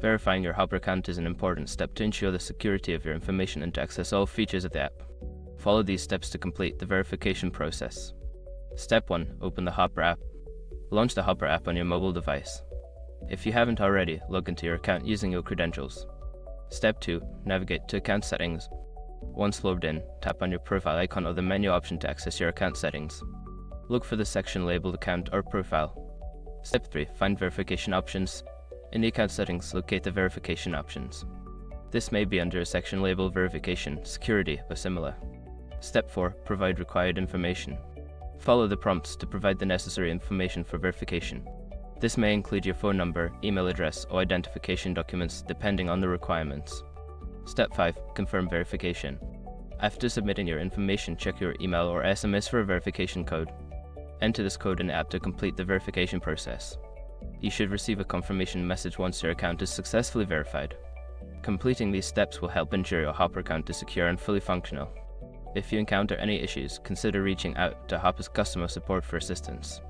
Verifying your Hopper account is an important step to ensure the security of your information and to access all features of the app. Follow these steps to complete the verification process. Step 1. Open the Hopper app. Launch the Hopper app on your mobile device. If you haven't already, log into your account using your credentials. Step 2. Navigate to Account Settings. Once logged in, tap on your profile icon or the menu option to access your account settings. Look for the section labeled Account or Profile. Step 3. Find Verification Options. In the account settings, locate the verification options. This may be under a section labeled Verification, Security, or similar. Step 4. Provide required information. Follow the prompts to provide the necessary information for verification. This may include your phone number, email address, or identification documents depending on the requirements. Step 5. Confirm verification. After submitting your information, check your email or SMS for a verification code. Enter this code in the app to complete the verification process. You should receive a confirmation message once your account is successfully verified. Completing these steps will help ensure your Hopper account is secure and fully functional. If you encounter any issues, consider reaching out to Hopper's customer support for assistance.